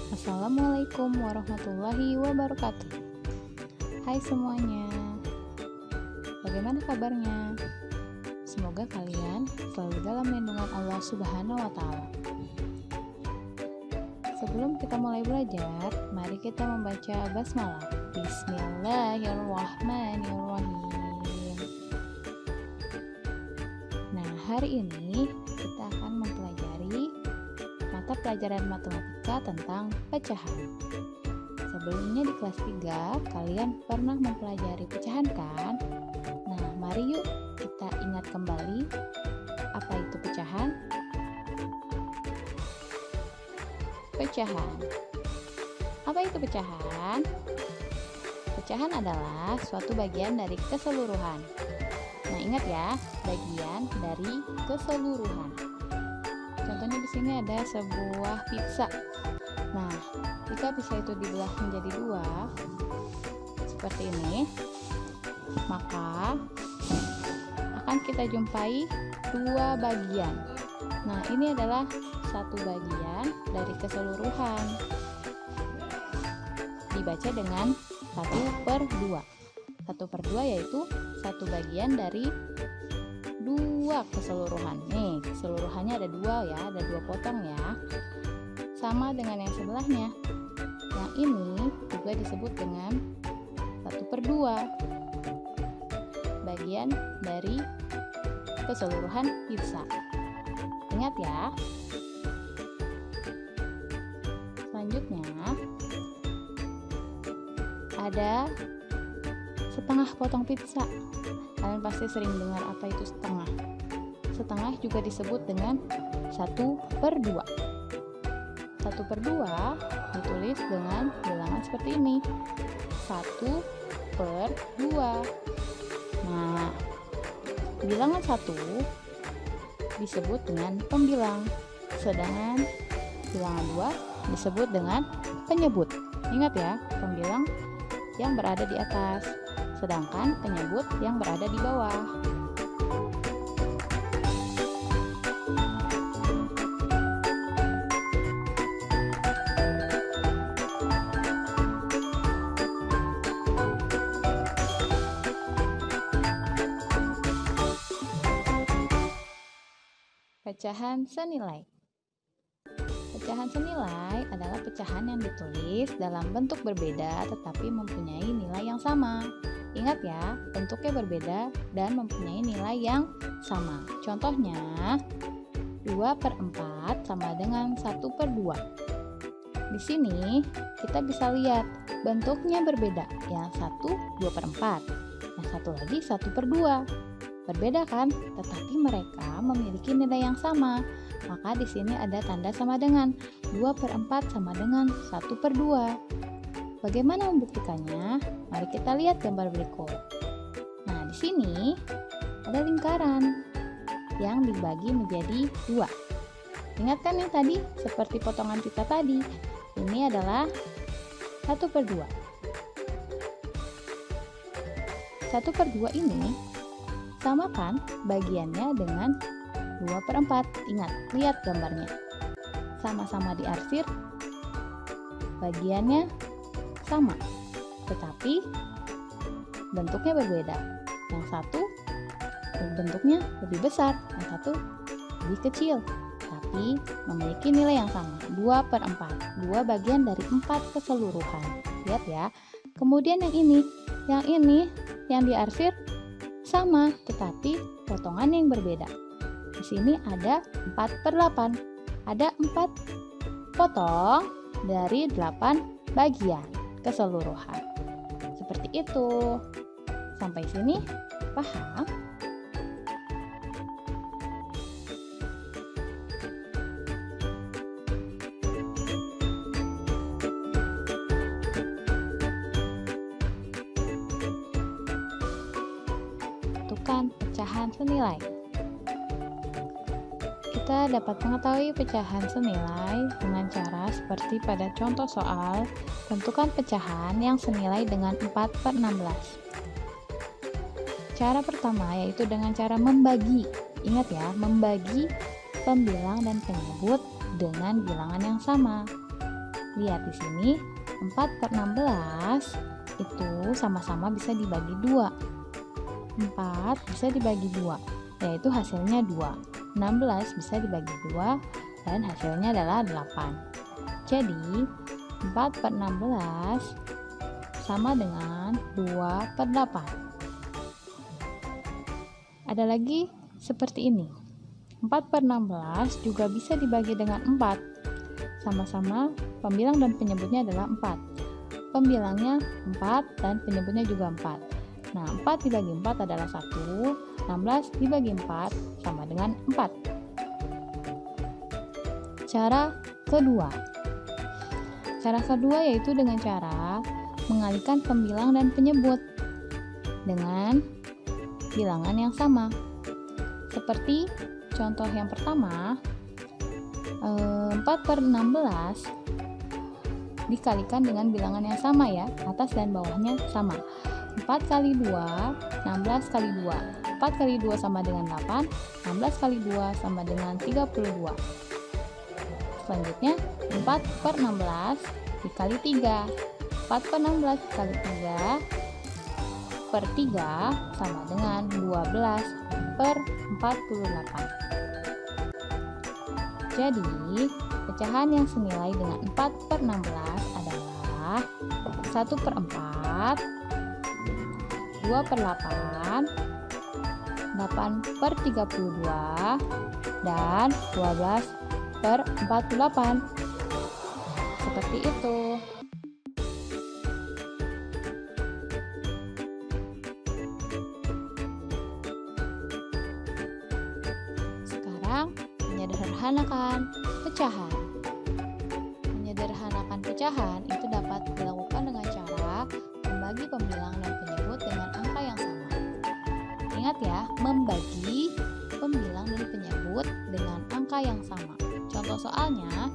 Assalamualaikum warahmatullahi wabarakatuh. Hai semuanya, bagaimana kabarnya? Semoga kalian selalu dalam lindungan Allah Subhanahu wa Ta'ala. Sebelum kita mulai belajar, mari kita membaca basmalah. Bismillahirrahmanirrahim. Nah, hari ini kita akan mempelajari mata pelajaran matematika tentang pecahan. Sebelumnya di kelas 3 kalian pernah mempelajari pecahan kan? Nah, mari yuk kita ingat kembali apa itu pecahan. Pecahan. Apa itu pecahan? Pecahan adalah suatu bagian dari keseluruhan. Nah, ingat ya, bagian dari keseluruhan. Contohnya di sini ada sebuah pizza. Nah, jika pizza itu dibelah menjadi dua, seperti ini, maka akan kita jumpai dua bagian. Nah, ini adalah satu bagian dari keseluruhan. Dibaca dengan 1/2. 1/2 yaitu satu bagian dari dua keseluruhan. Nih, keseluruhannya ada dua ya, ada dua potong ya. Sama dengan yang sebelahnya. Yang ini juga disebut dengan 1/2. Bagian dari keseluruhan pizza. Ingat ya. Selanjutnya ada setengah potong pizza. Kalian pasti sering dengar apa itu setengah. Setengah juga disebut dengan 1/2. 1/2 ditulis dengan bilangan seperti ini. 1/2. Nah, bilangan 1 disebut dengan pembilang, sedangkan bilangan 2 disebut dengan penyebut. Ingat ya, pembilang yang berada di atas, sedangkan penyebut yang berada di bawah. Pecahan senilai. Pecahan senilai adalah pecahan yang ditulis dalam bentuk berbeda tetapi mempunyai nilai yang sama. Ingat ya, bentuknya berbeda dan mempunyai nilai yang sama. Contohnya, 2/4 sama dengan 1/2. Di sini kita bisa lihat bentuknya berbeda. Yang satu 2/4, yang satu lagi 1/2. Berbeda kan? Tetapi mereka memiliki nilai yang sama. Maka di sini ada tanda sama dengan. 2/4 sama dengan 1/2. Bagaimana membuktikannya? Mari kita lihat gambar berikut. Nah, di sini ada lingkaran yang dibagi menjadi 2. Ingat kan yang tadi? Seperti potongan pizza tadi. Ini adalah 1/2. 1/2 ini samakan bagiannya dengan 2/4. Ingat, lihat gambarnya. Sama-sama diarsir, bagiannya sama, tetapi bentuknya berbeda. Yang satu bentuknya lebih besar, yang satu lebih kecil, tapi memiliki nilai yang sama, 2/4. 2 bagian dari 4 keseluruhan. Lihat ya. Kemudian yang ini yang diarsir sama, tetapi potongan yang berbeda. Di sini ada 4/8. Ada 4 potong dari 8 bagian keseluruhan. Seperti itu. Sampai sini paham? Tentukan pecahan senilai. Kita dapat mengetahui pecahan senilai dengan cara seperti pada contoh soal, tentukan pecahan yang senilai dengan 4/16. Cara pertama yaitu dengan cara membagi. Ingat ya, membagi pembilang dan penyebut dengan bilangan yang sama. lihat di sini 4/16 itu sama-sama bisa dibagi 2. 4 bisa dibagi 2, yaitu hasilnya 2. 16 bisa dibagi 2 dan hasilnya adalah 8. Jadi 4/16 sama dengan 2/8. Ada lagi seperti ini. 4/16 juga bisa dibagi dengan 4. Sama-sama pembilang dan penyebutnya adalah 4. Pembilangnya 4 dan penyebutnya juga 4. Nah, 4 dibagi 4 adalah 1. 16 dibagi 4 sama dengan 4. Cara kedua. Cara kedua yaitu dengan cara mengalihkan pembilang dan penyebut dengan bilangan yang sama. Seperti contoh yang pertama, 4/16 dikalikan dengan bilangan yang sama ya, atas dan bawahnya sama. 4 kali 2, 16 kali 2. 4 kali 2 sama dengan 8, 16 kali 2 sama dengan 32. Selanjutnya, 4/16 dikali 3. 4/16 dikali 3 per 3 sama dengan 12/48. Jadi, pecahan yang senilai dengan 4/16 adalah 1/4, 2/8, 8/32, dan 12/48. Seperti itu. Sekarang, menyederhanakan pecahan. Menyederhanakan pecahan itu dapat dilakukan dengan cara membagi pembilang dan penyebut dengan angka yang sama. Ingat ya, membagi pembilang dan penyebut dengan angka yang sama. Contoh soalnya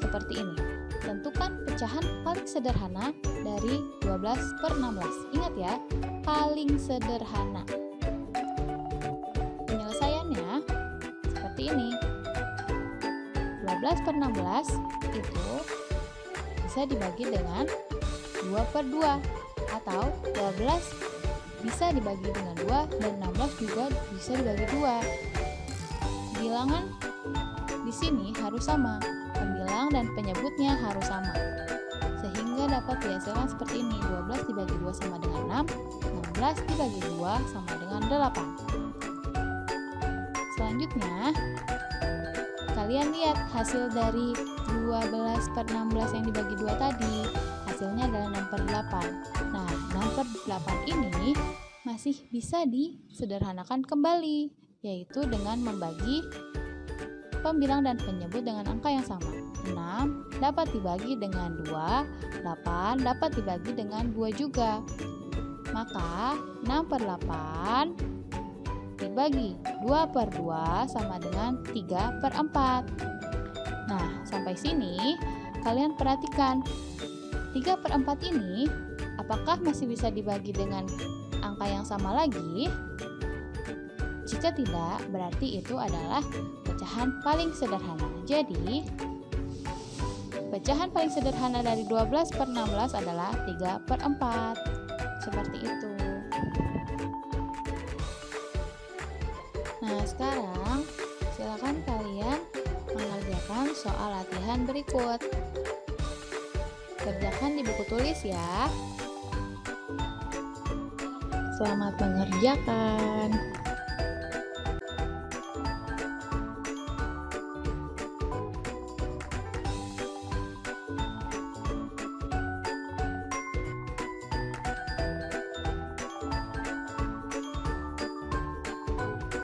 seperti ini. Tentukan pecahan paling sederhana dari 12/16. Ingat ya, paling sederhana. Penyelesaiannya seperti ini. 12/16 itu bisa dibagi dengan 2/2 atau 12 bisa dibagi dengan 2 dan 16 juga bisa dibagi 2. Bilangan di sini harus sama, pembilang dan penyebutnya harus sama. Sehingga dapat dihasilkan seperti ini, 12 dibagi 2 sama dengan 6, 16 dibagi 2 sama dengan 8. Selanjutnya, kalian lihat hasil dari 12/16 yang dibagi 2 tadi. Hasilnya adalah 6/8. Nah, 6/8 ini masih bisa disederhanakan kembali, yaitu dengan membagi pembilang dan penyebut dengan angka yang sama. 6 dapat dibagi dengan 2, 8 dapat dibagi dengan 2 juga. Maka 6/8 dibagi 2/2 sama dengan 3/4. Nah, sampai sini kalian perhatikan 3/4 ini apakah masih bisa dibagi dengan angka yang sama lagi? Jika tidak, berarti itu adalah pecahan paling sederhana. Jadi, pecahan paling sederhana dari 12/16 adalah 3/4. Seperti itu. Nah, sekarang silakan kalian mengerjakan soal latihan berikut. Kerjakan di buku tulis ya. Selamat mengerjakan.